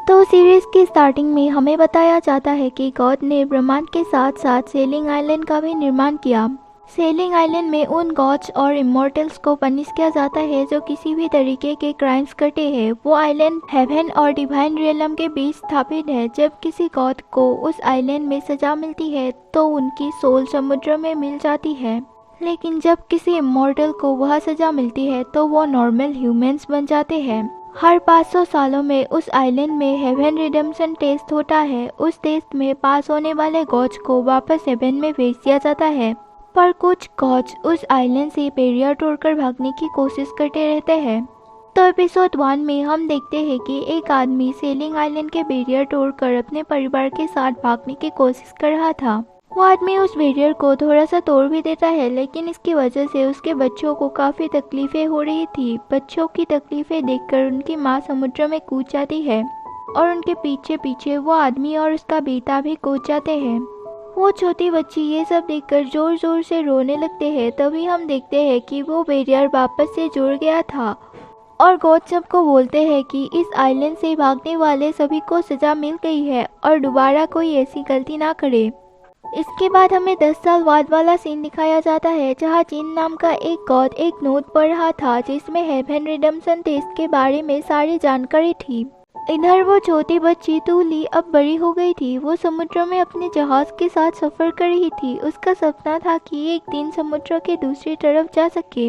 तो सीरीज की स्टार्टिंग में हमें बताया जाता है कि गॉड ने ब्रह्मांड के साथ साथ सेलिंग आइलैंड का भी निर्माण किया। सेलिंग आइलैंड में उन गॉड्स और इमॉर्टल्स को पनिश किया जाता है जो किसी भी तरीके के क्राइम्स करते हैं। वो आइलैंड हेवन और डिवाइन रियलम के बीच स्थापित है। जब किसी गॉड को उस आइलैंड में सजा मिलती है तो उनकी सोल समुद्र में मिल जाती है, लेकिन जब किसी इमॉर्टल को वह सजा मिलती है तो वो नॉर्मल ह्यूमंस बन जाते हैं। हर 500 सालों में उस आइलैंड में हेवन रिडेम्पशन टेस्ट होता है। उस टेस्ट में पास होने वाले गॉड्स को वापस हेवन में भेज दिया जाता है, पर कुछ गॉड्स उस आइलैंड से बैरियर तोड़कर भागने की कोशिश करते रहते हैं। तो एपिसोड 1 में हम देखते हैं कि एक आदमी सेलिंग आइलैंड के बैरियर तोड़कर अपने परिवार के साथ भागने की कोशिश कर रहा था। वो आदमी उस बैरियर को थोड़ा सा तोड़ भी देता है, लेकिन इसकी वजह से उसके बच्चों को काफ़ी तकलीफें हो रही थी। बच्चों की तकलीफें देखकर उनकी माँ समुद्र में कूद जाती है और उनके पीछे पीछे वो आदमी और उसका बेटा भी कूद जाते हैं। वो छोटी बच्ची ये सब देखकर जोर जोर से रोने लगते हैं। तभी हम देखते हैं कि वो बैरियर वापस से जुड़ गया था और गॉड सबको बोलते हैं कि इस आइलैंड से भागने वाले सभी को सजा मिल गई है और दोबारा कोई ऐसी गलती ना करे। इसके बाद हमें 10 साल बाद वाला सीन दिखाया जाता है, जहाँ जिन नाम का एक गॉड एक नोट पढ़ रहा था जिसमें हेवन रिडेम्पशन टेस्ट के बारे में सारी जानकारी थी। इधर वो छोटी बच्ची तूली अब बड़ी हो गई थी। वो समुद्र में अपने जहाज के साथ सफर कर रही थी। उसका सपना था कि एक दिन समुद्र के दूसरी तरफ जा सके।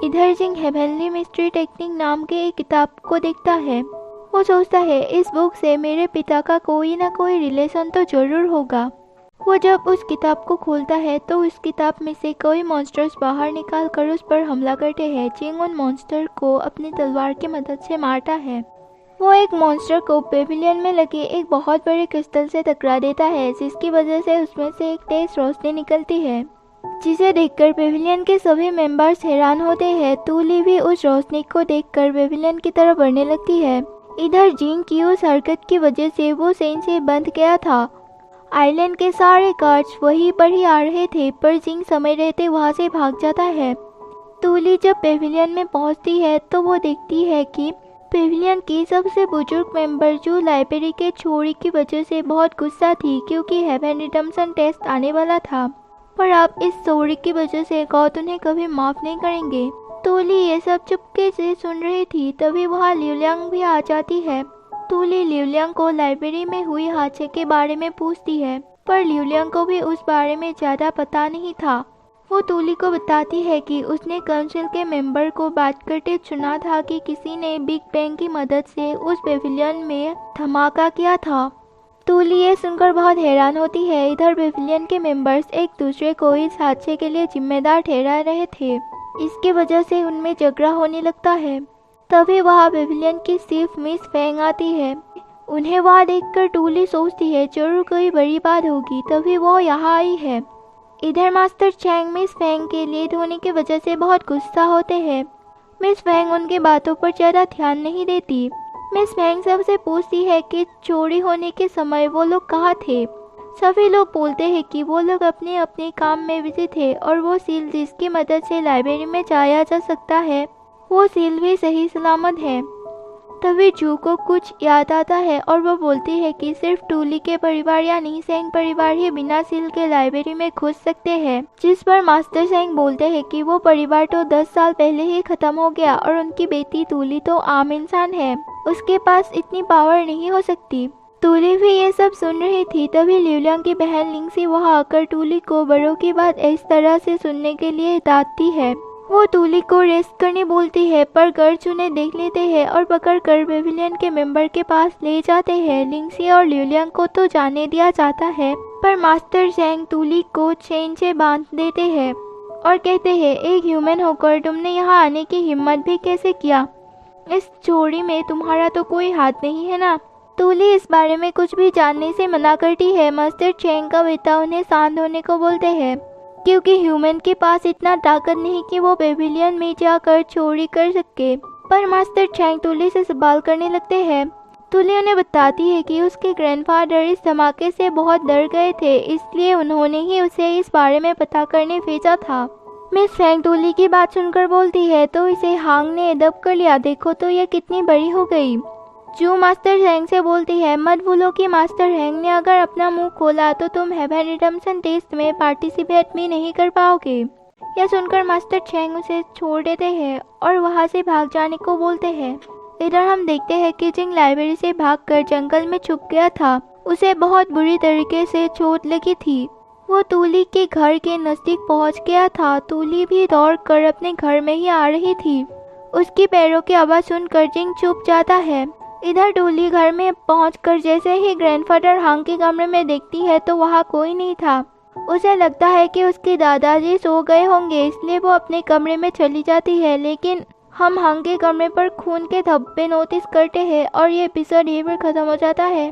इधर जिंग हेवनली मिस्ट्री टेक्निक नाम के एक किताब को देखता है। वो सोचता है इस बुक से मेरे पिता का कोई ना कोई रिलेशन तो जरूर होगा। वो जब उस किताब को खोलता है तो उस किताब में से कोई मॉन्स्टर्स बाहर निकाल कर उस पर हमला करते हैं। जिंग उन मॉन्स्टर को अपनी तलवार की मदद से मारता है। वो एक मॉन्स्टर को पेविलियन में लगे एक बहुत बड़े क्रिस्टल से टकरा देता है, जिसकी वजह से उसमें से एक तेज रोशनी निकलती है, जिसे देखकर पेविलियन के सभी मेंबर्स हैरान होते हैं। तूली भी उस रोशनी को देखकर पेविलियन की तरफ बढ़ने लगती है। इधर जिंग की उस हरकत की वजह से वो सेन से बंध गया था। आइलैंड के सारे गार्ड्स वहीं पर ही आ रहे थे, पर जिंग समय रहते वहां से भाग जाता है। तूली जब पेविलियन में पहुंचती है तो वो देखती है कि पेविलियन की सबसे बुजुर्ग मेंबर जो लाइब्रेरी के चोरी की वजह से बहुत गुस्सा थी, क्योंकि हेवन रिडेम्पशन टेस्ट आने वाला था, पर अब इस चोरी की वजह से गॉड उन्हें कभी माफ नहीं करेंगे। तूली ये सब चुपके से सुन रही थी। तभी वहाँ लिवलियांग भी आ जाती है। तूली लिवलियांग को लाइब्रेरी में हुई हादसे के बारे में पूछती है, पर लिवलियांग को भी उस बारे में ज़्यादा पता नहीं था। वो तूली को बताती है कि उसने काउंसिल के मेंबर को बात करते सुना था कि किसी ने बिग बैंग की मदद से उस पेविलियन में धमाका किया था। तूली ये सुनकर बहुत हैरान होती है। इधर पेविलियन के मेंबर्स एक दूसरे को इस हादसे के लिए जिम्मेदार ठहरा रहे थे। इसकी वजह से उनमें झगड़ा होने लगता है। तभी वहाँ पेविलियन की सिर्फ मिस फेंग आती है। उन्हें वहाँ देखकर तूली सोचती है जरूर कोई बड़ी बात होगी, तभी वो यहाँ आई है। इधर मास्टर चैंग मिस फेंग के लेट होने की वजह से बहुत गुस्सा होते हैं। मिस फेंग उनकी बातों पर ज़्यादा ध्यान नहीं देती। मिस फेंग सबसे पूछती है कि चोरी होने के समय वो लोग कहाँ थे। सभी लोग बोलते हैं कि वो लोग अपने अपने काम में बिजी थे और वो सील जिसकी मदद से लाइब्रेरी में जाया जा सकता है वो सील भी सही सलामत है। तभी जू को कुछ याद आता है और वो बोलती है कि सिर्फ तूली के परिवार या नी सेंग परिवार ही बिना सील के लाइब्रेरी में घुस सकते हैं, जिस पर मास्टर सेंग बोलते हैं कि वो परिवार तो 10 साल पहले ही खत्म हो गया और उनकी बेटी तूली तो आम इंसान है, उसके पास इतनी पावर नहीं हो सकती। तूली भी ये सब सुन रही थी। तभी लिवलियांग की बहन लिंगसी वहाँ आकर तूली को बड़ों की बात इस तरह से सुनने के लिए डांटती है। वो तूली को रेस्ट करने बोलती है, पर गर्ड्स उन्हें देख लेते हैं और पकड़कर पेविलियन के मेंबर के पास ले जाते हैं। लिंगसी और लिवलियांग को तो जाने दिया जाता है, पर मास्टर जैंग तूली को चेन से बांध देते हैं और कहते हैं एक ह्यूमन होकर तुमने यहाँ आने की हिम्मत भी कैसे किया? इस चोरी में तुम्हारा तो कोई हाथ नहीं है ना? तूली इस बारे में कुछ भी जानने से मना करती है। मास्टर चैंग का बेटा उन्हें शांत होने को बोलते हैं, क्योंकि ह्यूमन के पास इतना ताकत नहीं कि वो पेविलियन में जाकर चोरी कर सके। पर मास्टर चैंग तूली से सवाल करने लगते हैं। तूली उन्हें बताती है कि उसके ग्रैंडफादर इस धमाके से बहुत डर गए थे, इसलिए उन्होंने ही उसे इस बारे में पता करने भेजा था। मिस फेंग तूली की बात सुनकर बोलती है तो इसे हांग ने अदब कर लिया, देखो तो यह कितनी बड़ी हो गई। जू मास्टर हैंग से बोलती है, मत भूलो कि मास्टर हैंग ने अगर अपना मुंह खोला तो तुम हेवन रिडम्पशन टेस्ट में पार्टिसिपेट भी नहीं कर पाओगे। यह सुनकर मास्टर चैंग उसे छोड़ देते हैं और वहां से भाग जाने को बोलते हैं। इधर हम देखते हैं कि जिंग लाइब्रेरी से भागकर जंगल में छुप गया था। उसे बहुत बुरी तरीके से चोट लगी थी। वो तूली के घर के नजदीक पहुंच गया था। तूली भी दौड़कर अपने घर में ही आ रही थी। उसकी पैरों की आवाज़ सुनकर जिंग चुप जाता है। इधर टूली घर में पहुंचकर जैसे ही ग्रैंडफादर हांग के कमरे में देखती है तो वहां कोई नहीं था। उसे लगता है कि उसके दादाजी सो गए होंगे, इसलिए वो अपने कमरे में चली जाती है। लेकिन हम हांग के कमरे पर खून के धब्बे नोटिस करते हैं और ये एपिसोड यहीं पर खत्म हो जाता है।